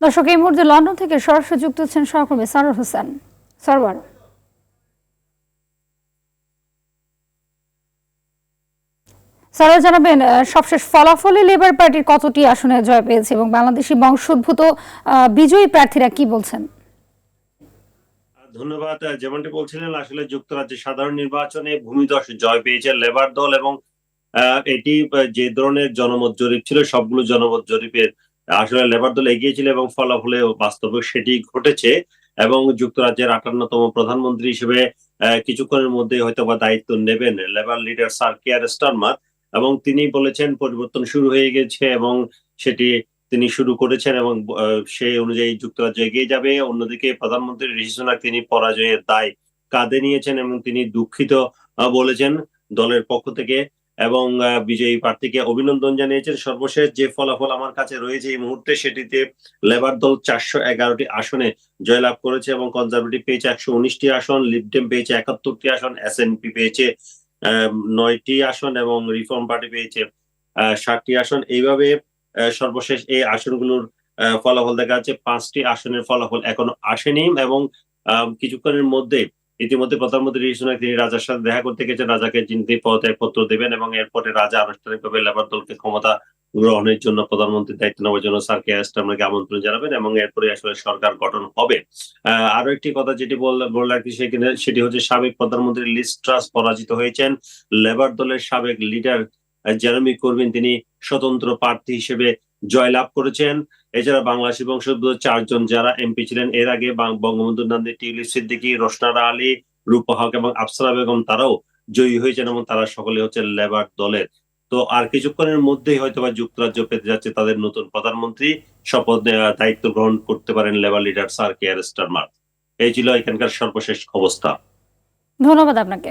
দর্শক, এই মুহূর্তে লন্ডন থেকে সরাসরি যুক্ত হচ্ছেন সহকর্মী সারোয়ার হোসেন। সারোয়ার, জানাবেন সবশেষ ফলাফলে লেবার পার্টির কতটি আসনে জয় পেয়েছে এবং বাংলাদেশি বংশোদ্ভূত বিজয়ী প্রার্থীরা কি বলছেন? ধন্যবাদ। যেমনটি বলছিলেন, আসলে যুক্তরাজ্যের সাধারণ নির্বাচনে ভূমিধস জয় পেয়েছে লেবার দল এবং এটি যে ধরনের জনমত জরিপ ছিল সবগুলো জনমত জরিপের আসলে লেবার দল এগিয়েছিল এবং ফলাফলে বাস্তবে সেটি ঘটেছে। এবং যুক্তরাজ্যের 58তম প্রধানমন্ত্রী হিসেবে কিছুক্ষণের মধ্যে হয়তো বা দায়িত্ব নেবেন labour leader sir Keir Starmer. এবং তিনি বলেছেন পরিবর্তন শুরু হয়ে গেছে এবং সেটি তিনি শুরু করেছেন এবং সেই অনুযায়ী যুক্তরাজ্য এগিয়ে যাবে। অন্যদিকে প্রধানমন্ত্রী ঋষি সুনাক তিনি পরাজয়ের দায় কাঁধে নিয়েছেন এবং তিনি দুঃখিত বলেছেন দলের পক্ষ থেকে এবং বিজয়ী প্রার্থীকে অভিনন্দন জানিয়েছেন। সর্বশেষ যে ফলাফল আমার কাছে রয়েছে এই মুহূর্তে, সেটিতে লেবার দল 411টি আসনে জয়লাভ করেছে এবং কনজারভেটিভ পেয়েছে 119টি আসন, লিবডেম পেয়েছে 71টি আসন, এসএনপি পেয়েছে 9টি আসন এবং রিফর্ম পার্টি পেয়েছে 60টি আসন। এইভাবে সর্বশেষ এই আসনগুলোর ফলাফল দেখা যাচ্ছে। 5টি আসনের ফলাফল এখনো আসেনি এবং কিছুক্ষণের মধ্যে ইতিমধ্যে প্রধানমন্ত্রী ঋষি সুনাক তিনি রাজার সাথে দেখা করতে গেছেন। রাজাকে তিনি পদত্যাগপত্র দেবেন এবং এরপরে রাজা আনুষ্ঠানিকভাবে লেবার দলকে ক্ষমতা গ্রহণের জন্য প্রধানমন্ত্রীর দায়িত্ব নেওয়ার জন্য স্যার কেয়ার স্টারমারকে আমন্ত্রণ জানাবেন এবং এরপরে আসলে সরকার গঠন হবে। আরো একটি কথা যেটি বলে রাখি সেটি হচ্ছে সাবেক প্রধানমন্ত্রী লিজ ট্রাস পরাজিত হয়েছেন। লেবার দলের সাবেক লিডার জেরেমি করবিন তিনি স্বতন্ত্র প্রার্থী হিসেবে জয়লাভ করেছেন। এছাড়া বাংলাদেশি বংশোদ্ভূত 4 জন যারা এমপি ছিলেন এর আগে, বঙ্গবন্ধু নান্দি, টিউলিপ সিদ্দিকী, রোশনারা আলী, রূপা হক এবং আফসারা বেগম, তারাও জয়ী হয়েছেন এবং তারা সকলে হচ্ছে লেবার দলের। তো আর কিছুক্ষণের মধ্যেই হয়তোবা যুক্তরাজ্য পেতে যাচ্ছে তাদের নতুন প্রধানমন্ত্রী। শপথ দায়িত্ব গ্রহণ করতে পারেন labour leader sir care Starmer. এই ছিল এখানকার সর্বশেষ অবস্থা। ধন্যবাদ আপনাকে।